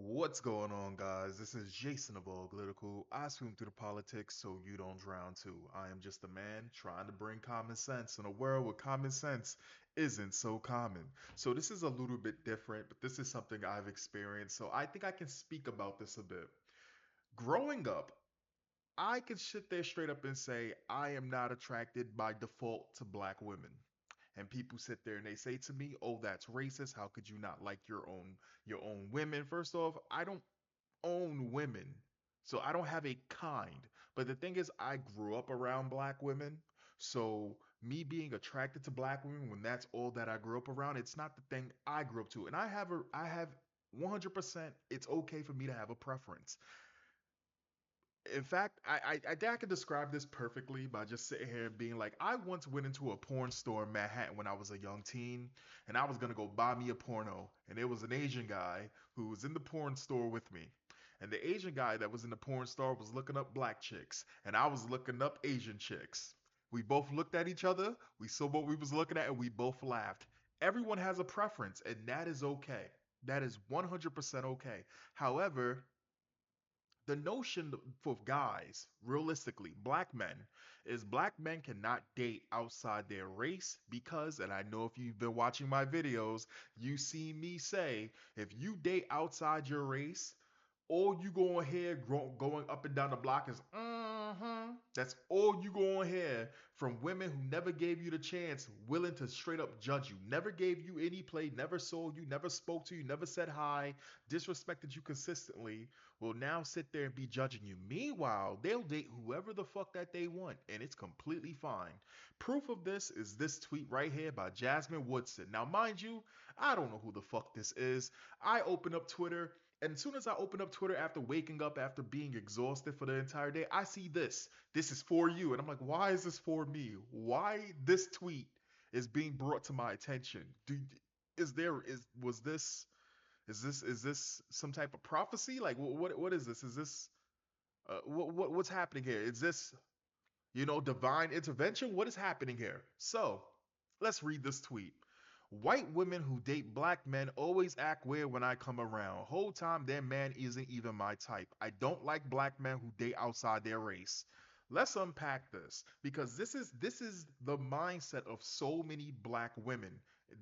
What's going on, guys? This is Jason of Auglitical. I swim through the politics so you don't drown too. I am just a man trying to bring common sense in a world where common sense isn't so common. So, this is a little bit different, but this is something I've experienced, so I think I can speak about this a bit. Growing up, I can sit there straight up and say I am not attracted by default to black women. And people sit there and they say to me, "Oh, that's racist. How could you not like your own women?" First off, I don't own women. So I don't have a kind. But the thing is, I grew up around black women. So me being attracted to black women when that's all that I grew up around, it's not the thing I grew up to. And I have 100% it's okay for me to have a preference. In fact, I think I could describe this perfectly by just sitting here and being like, I once went into a porn store in Manhattan when I was a young teen, and I was gonna go buy me a porno, and there was an Asian guy who was in the porn store with me. And the Asian guy that was in the porn store was looking up black chicks, and I was looking up Asian chicks. We both looked at each other, we saw what we was looking at, and we both laughed. Everyone has a preference, and that is okay. That is 100% okay. However, the notion for guys, realistically, black men, is black men cannot date outside their race because, and I know if you've been watching my videos, you see me say, if you date outside your race, all you go on here going up and down the block is That's all you go on here from women who never gave you the chance, willing to straight up judge you, never gave you any play, never saw you, never spoke to you, never said hi, disrespected you consistently, will now sit there and be judging you. Meanwhile, they'll date whoever the fuck that they want, and it's completely fine. Proof of this is this tweet right here by Jasmine Woodson. Now, mind you, I don't know who the fuck this is. I open up Twitter, and as soon as I open up Twitter after waking up, after being exhausted for the entire day, I see this. This is for you. And I'm like, why is this for me? Why this tweet is being brought to my attention? Is there is was this is this some type of prophecy? Like what is this? Is this what's happening here? Is this divine intervention? What is happening here? So let's read this tweet. White women who date black men always act weird when I come around. Whole time their man isn't even my type. I don't like black men who date outside their race. Let's unpack this because this is the mindset of so many black women.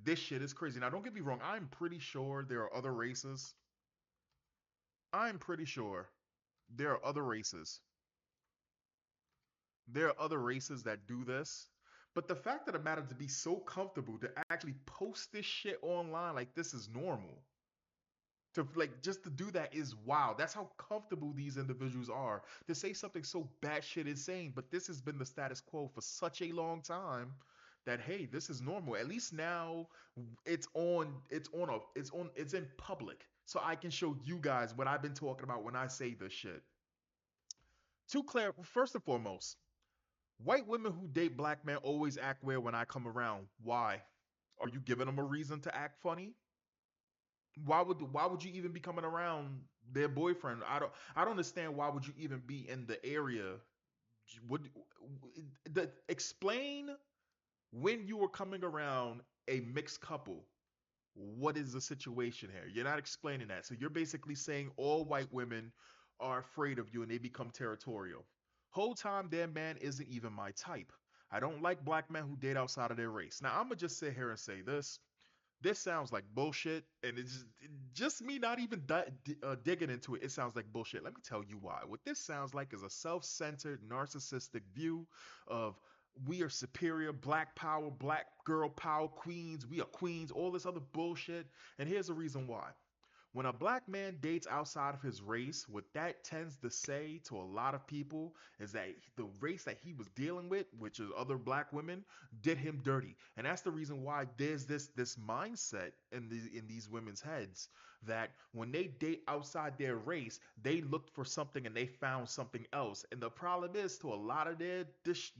This shit is crazy. Now don't get me wrong, I'm pretty sure there are other races. I'm pretty sure there are other races. There are other races that do this. But the fact of the matter to be so comfortable to actually post this shit online like this is normal. To like just to do that is wow. That's how comfortable these individuals are to say something so batshit insane. But this has been the status quo for such a long time that hey, this is normal. At least now it's in public. So I can show you guys what I've been talking about when I say this shit. To clear, first and foremost, white women who date black men always act weird when I come around. Why? Are you giving them a reason to act funny? Why would you even be coming around their boyfriend? I don't understand why would you even be in the area. Would explain when you were coming around a mixed couple. What is the situation here? You're not explaining that. So you're basically saying all white women are afraid of you and they become territorial. Whole time their man isn't even my type. I don't like black men who date outside of their race. Now I'm gonna just sit here and say this. This sounds like bullshit, and it's just me not even digging into it. It sounds like bullshit. Let me tell you why. What this sounds like is a self-centered, narcissistic view of we are superior, black power, black girl power, queens, we are queens, all this other bullshit. And here's the reason why. When a black man dates outside of his race, what that tends to say to a lot of people is that the race that he was dealing with, which is other black women, did him dirty. And that's the reason why there's this mindset in these women's heads that when they date outside their race, they looked for something and they found something else. And the problem is to a lot of their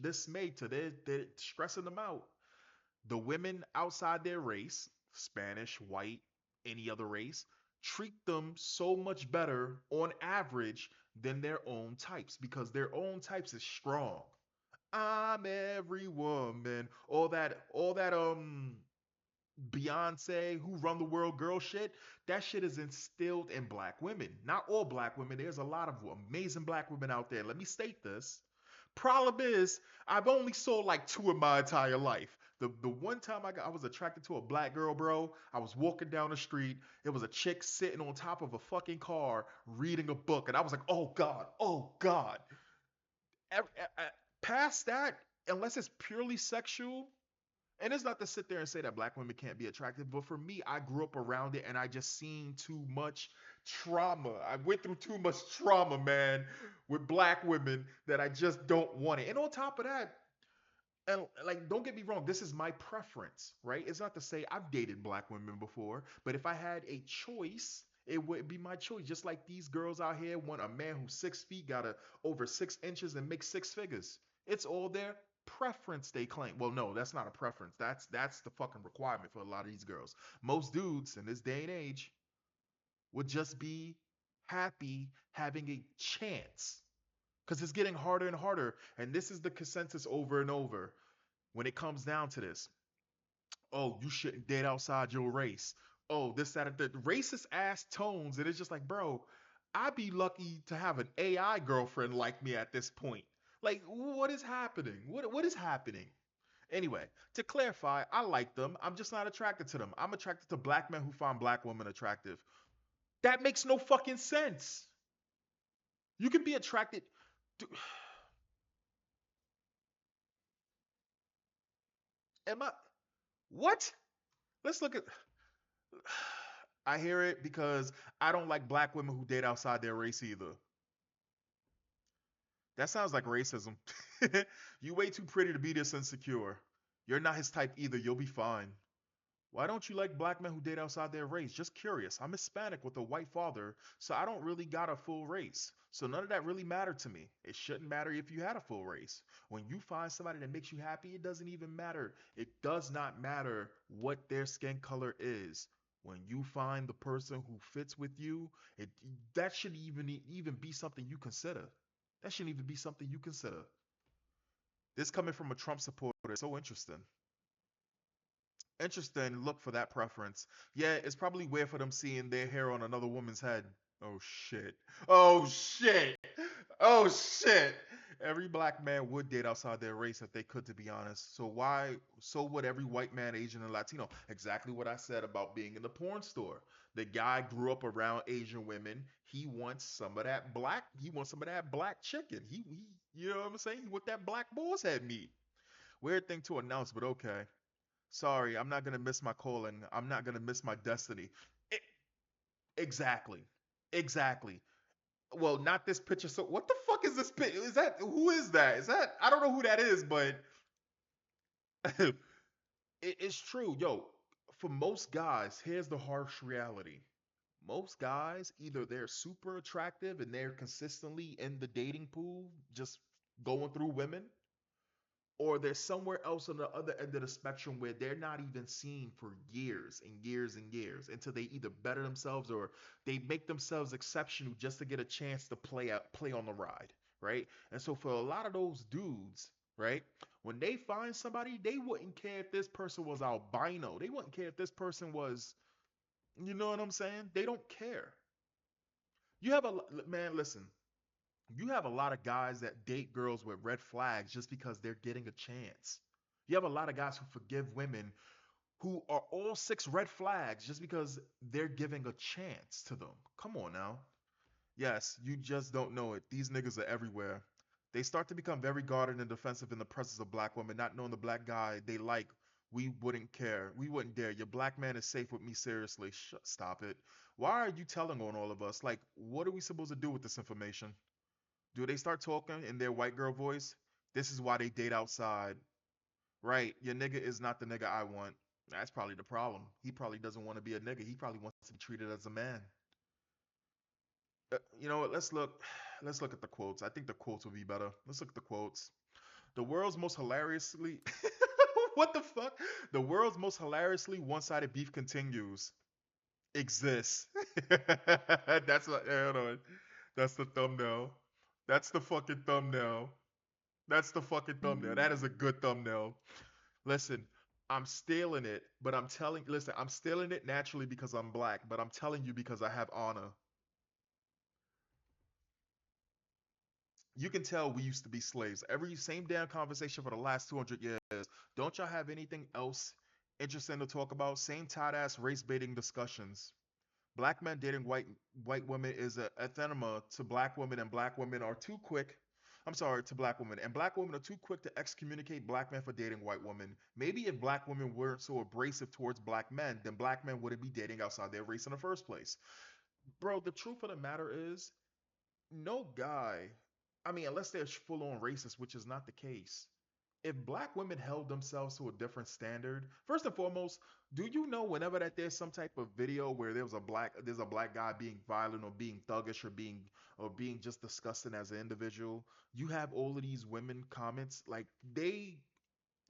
dismay, to their stressing them out. The women outside their race, Spanish, white, any other race, treat them so much better on average than their own types because their own types is strong. I'm every woman. All that Beyonce, who run the world girl shit, that shit is instilled in black women. Not all black women. There's a lot of amazing black women out there. Let me state this. Problem is, I've only saw like two in my entire life. The one time I was attracted to a black girl, bro. I was walking down the street. It was a chick sitting on top of a fucking car reading a book, and I was like, oh god, oh god. Ev- e- e- Past that, unless it's purely sexual, and it's not to sit there and say that black women can't be attractive, but for me, I grew up around it and I just seen too much trauma. I went through too much trauma, man, with black women that I just don't want it. And on top of that, and like, don't get me wrong, this is my preference, right? It's not to say I've dated black women before, but if I had a choice, it would be my choice. Just like these girls out here want a man who's 6 feet, got a over 6 inches, and makes six figures. It's all their preference, they claim. Well, no, that's not a preference. That's the fucking requirement for a lot of these girls. Most dudes in this day and age would just be happy having a chance. Because it's getting harder and harder. And this is the consensus over and over when it comes down to this. Oh, you shouldn't date outside your race. Oh, this, that, and the racist ass tones. And it's just like, bro, I'd be lucky to have an AI girlfriend like me at this point. Like, what is happening? What is happening? Anyway, to clarify, I like them. I'm just not attracted to them. I'm attracted to black men who find black women attractive. That makes no fucking sense. You can be attracted to. Am I. What? Let's look at. I hear it because I don't like black women who date outside their race either. That sounds like racism. You way too pretty to be this insecure. You're not his type either. You'll be fine. Why don't you like black men who date outside their race? Just curious. I'm Hispanic with a white father, so I don't really got a full race. So none of that really mattered to me. It shouldn't matter if you had a full race. When you find somebody that makes you happy, it doesn't even matter. It does not matter what their skin color is. When you find the person who fits with you, it that should even be something you consider. That shouldn't even be something you consider. This coming from a Trump supporter is so interesting. Interesting look for that preference. Yeah, it's probably weird for them seeing their hair on another woman's head. Oh shit. Oh shit. Oh shit. Every black man would date outside their race if they could, to be honest. So why? So would every white man, Asian, and Latino. Exactly what I said about being in the porn store. The guy grew up around Asian women. He wants some of that black. He wants some of that black chicken. You know what I'm saying? He want that black boar's head meat. Weird thing to announce, but okay. Sorry, I'm not gonna miss my calling. I'm not gonna miss my destiny. E- exactly. Exactly. Well, not this picture. So what the fuck is this picture? Is that who is that? Is that I don't know who that is, but it's true. Yo, for most guys, here's the harsh reality. Most guys, either they're super attractive and they're consistently in the dating pool, just going through women, or they're somewhere else on the other end of the spectrum where they're not even seen for years and years and years until they either better themselves or they make themselves exceptional just to get a chance to play on the ride, right? And so for a lot of those dudes, right, when they find somebody, they wouldn't care if this person was albino. They wouldn't care if this person was, you know what I'm saying? They don't care. You have man, listen. You have a lot of guys that date girls with red flags just because they're getting a chance. You have a lot of guys who forgive women who are all six red flags just because they're giving a chance to them. Come on now. Yes, you just don't know it. These niggas are everywhere. They start to become very guarded and defensive in the presence of black women, not knowing the black guy they like. We wouldn't care. We wouldn't dare. Your black man is safe with me, seriously. Stop it. Why are you telling on all of us? Like, what are we supposed to do with this information? Do they start talking in their white girl voice? This is why they date outside. Right. Your nigga is not the nigga I want. That's probably the problem. He probably doesn't want to be a nigga. He probably wants to be treated as a man. You know what? Let's look. Let's look at the quotes. I think the quotes will be better. Let's look at the quotes. The world's most hilariously. What the fuck? The world's most hilariously one-sided beef continues. Exists. That's what. Hold on. That's the thumbnail. That's the fucking thumbnail. That's the fucking thumbnail. That is a good thumbnail. Listen. I'm stealing it, but listen, I'm stealing it naturally because I'm black, but I'm telling you because I have honor. You can tell we used to be slaves. Every same damn conversation for the last 200 years. Don't y'all have anything else interesting to talk about? Same tight ass race baiting discussions. Black men dating white women is a anathema to black women, and black women are too quick. I'm sorry, to black women, and black women are too quick to excommunicate black men for dating white women. Maybe if black women weren't so abrasive towards black men, then black men wouldn't be dating outside their race in the first place. Bro, the truth of the matter is, no guy, I mean, unless they're full on racist, which is not the case. If black women held themselves to a different standard, first and foremost, do you know whenever that there's some type of video where there's a black guy being violent or being thuggish or being just disgusting as an individual, you have all of these women comments like they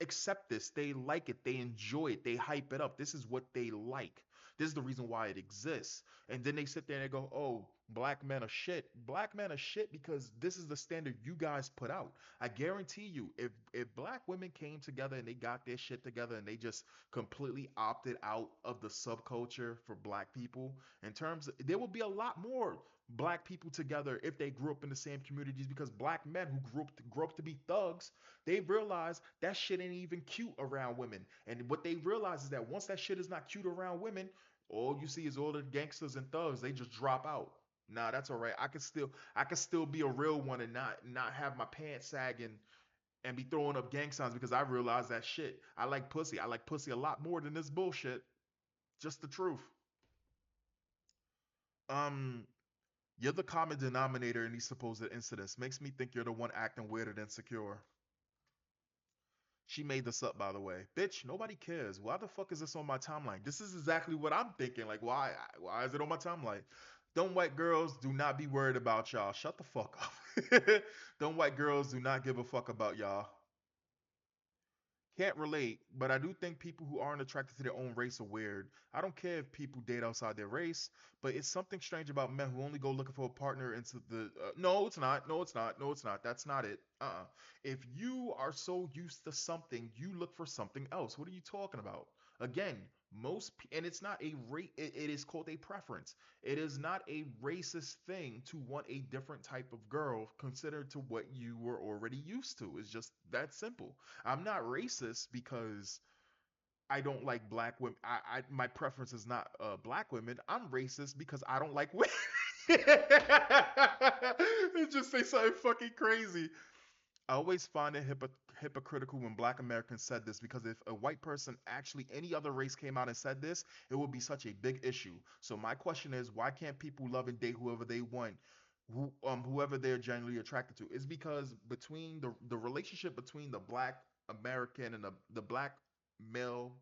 accept this. They like it. They enjoy it. They hype it up. This is what they like. This is the reason why it exists. And then they sit there and they go, oh, black men are shit. Black men are shit because this is the standard you guys put out. I guarantee you, if black women came together and they got their shit together and they just completely opted out of the subculture for black people, in terms of, there will be a lot more black people together if they grew up in the same communities because black men who grew up to be thugs, they realize that shit ain't even cute around women. And what they realize is that once that shit is not cute around women, all you see is all the gangsters and thugs. They just drop out. Nah, that's all right. I can still be a real one and not have my pants sagging and be throwing up gang signs because I realize that shit. I like pussy. I like pussy a lot more than this bullshit. Just the truth. Um, you're the common denominator in these supposed incidents. Makes me think you're the one acting weird and insecure. She made this up, by the way. Bitch, nobody cares. Why the fuck is this on my timeline? This is exactly what I'm thinking. Like, why? Why is it on my timeline? Them white girls do not be worried about y'all. Shut the fuck up. Them white girls do not give a fuck about y'all. Can't relate, but I do think people who aren't attracted to their own race are weird. I don't care if people date outside their race, but it's something strange about men who only go looking for a partner into the. No, it's not. No, it's not. No, it's not. That's not it. If you are so used to something, you look for something else. What are you talking about? Again, and it's not a rate. It is called a preference. It is not a racist thing to want a different type of girl considered to what you were already used to. It's just that simple. I'm not racist because I don't like black women. My preference is not black women. I'm racist because I don't like women. It just say something fucking crazy. I always find it hypocritical when black Americans said this because if a white person, actually any other race came out and said this, it would be such a big issue. So my question is, why can't people love and date whoever they want, whoever they're genuinely attracted to? It's because between the relationship between the black American and the black male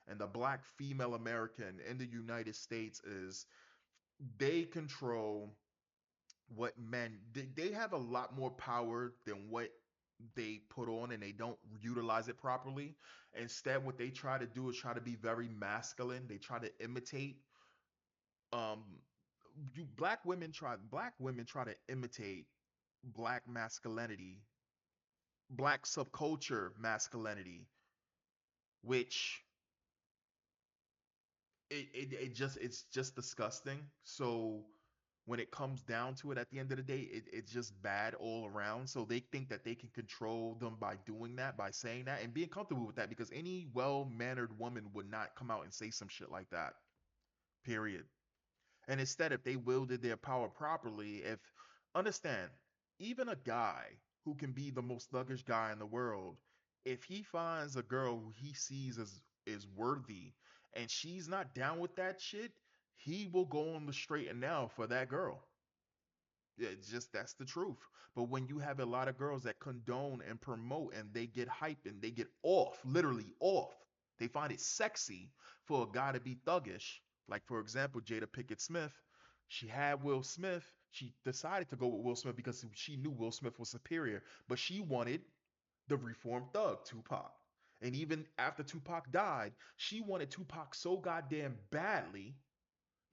and the black female American in the United States is they control what men they have a lot more power than what they put on, and they don't utilize it properly. Instead, what they try to do is try to be very masculine. They try to imitate um black women try to imitate black masculinity, black subculture masculinity, which it's just disgusting. So when it comes down to it, at the end of the day, it's just bad all around. So they think that they can control them by doing that, by saying that, and being comfortable with that, because any well-mannered woman would not come out and say some shit like that. Period. And instead, if they wielded their power properly, if understand, even a guy who can be the most thuggish guy in the world, if he finds a girl who he sees as is worthy and she's not down with that shit, he will go on the straight and now for that girl. Yeah, it's just that's the truth. But when you have a lot of girls that condone and promote and they get hype and they get off, literally off, they find it sexy for a guy to be thuggish. Like, for example, Jada Pickett Smith, she had Will Smith. She decided to go with Will Smith because she knew Will Smith was superior, but she wanted the reformed thug, Tupac. And even after Tupac died, she wanted Tupac so goddamn badly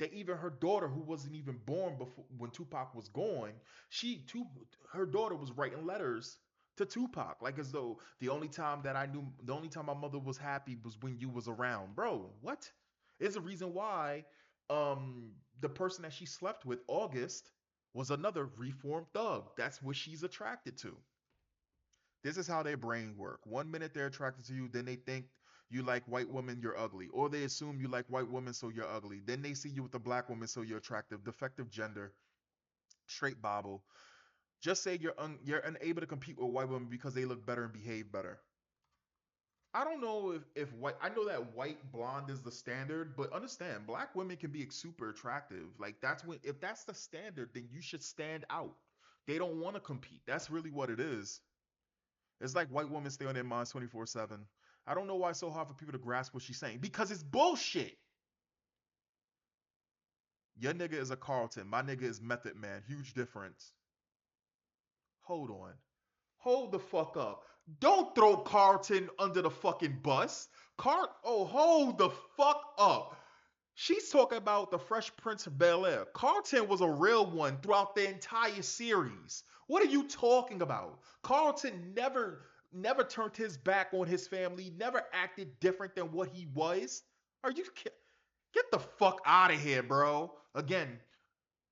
that even her daughter, who wasn't even born before when Tupac was gone, she too, her daughter was writing letters to Tupac, like as though the only time that I knew, the only time my mother was happy was when you was around. Bro, what? There's a reason why the person that she slept with, August, was another reformed thug. That's what she's attracted to. This is how their brain work. One minute they're attracted to you, then they think you like white women, you're ugly. Or they assume you like white women, so you're ugly. Then they see you with a black woman, so you're attractive. Defective gender, straight Bible. Just say you're unable to compete with white women because they look better and behave better. I don't know if white. I know that white blonde is the standard, but understand, black women can be super attractive. Like that's when if that's the standard, then you should stand out. They don't want to compete. That's really what it is. It's like white women stay on their minds 24/7. I don't know why it's so hard for people to grasp what she's saying because it's bullshit. Your nigga is a Carlton. My nigga is Method Man. Huge difference. Hold on. Hold the fuck up. Don't throw Carlton under the fucking bus. Hold the fuck up. She's talking about the Fresh Prince of Bel Air. Carlton was a real one throughout the entire series. What are you talking about? Carlton never turned his back on his family, never acted different than what he was. Are you get the fuck out of here, bro? Again,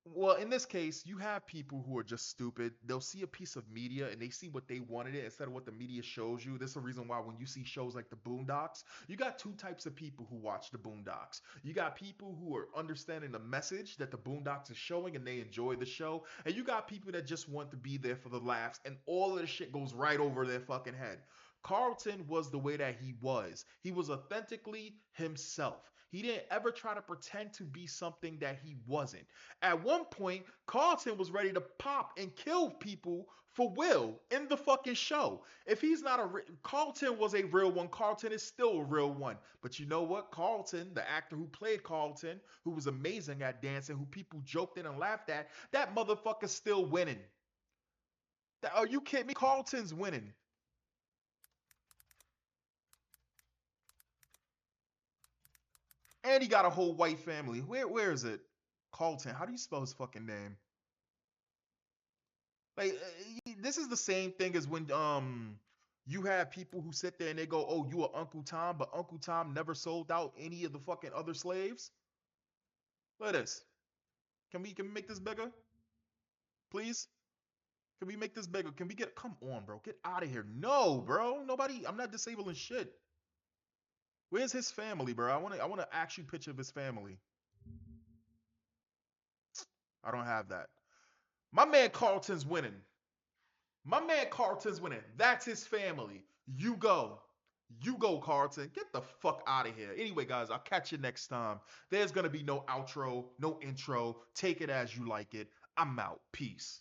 well, in this case, you have people who are just stupid. They'll see a piece of media and they see what they wanted it instead of what the media shows you. This is the reason why when you see shows like the Boondocks, you got two types of people who watch the Boondocks. You got people who are understanding the message that the Boondocks is showing and they enjoy the show. And you got people that just want to be there for the laughs and all of the shit goes right over their fucking head. Carlton was the way that he was. He was authentically himself. He didn't ever try to pretend to be something that he wasn't. At one point, Carlton was ready to pop and kill people for Will in the fucking show. If he's not Carlton was a real one. Carlton is still a real one. But you know what? Carlton, the actor who played Carlton, who was amazing at dancing, who people joked at and laughed at, that motherfucker's still winning. Are you kidding me? Carlton's winning. And he got a whole white family. Where is it? Carlton. How do you spell his fucking name? Like this is the same thing as when you have people who sit there and they go, "Oh, you are Uncle Tom," but Uncle Tom never sold out any of the fucking other slaves. Look at this. Can we make this bigger, please? Can we make this bigger? Can we get? Come on, bro. Get out of here. No, bro. Nobody. I'm not disabling shit. Where's his family, bro? I want to actually picture of his family. I don't have that. My man Carlton's winning. My man Carlton's winning. That's his family. You go. You go, Carlton. Get the fuck out of here. Anyway, guys, I'll catch you next time. There's going to be no outro, no intro. Take it as you like it. I'm out. Peace.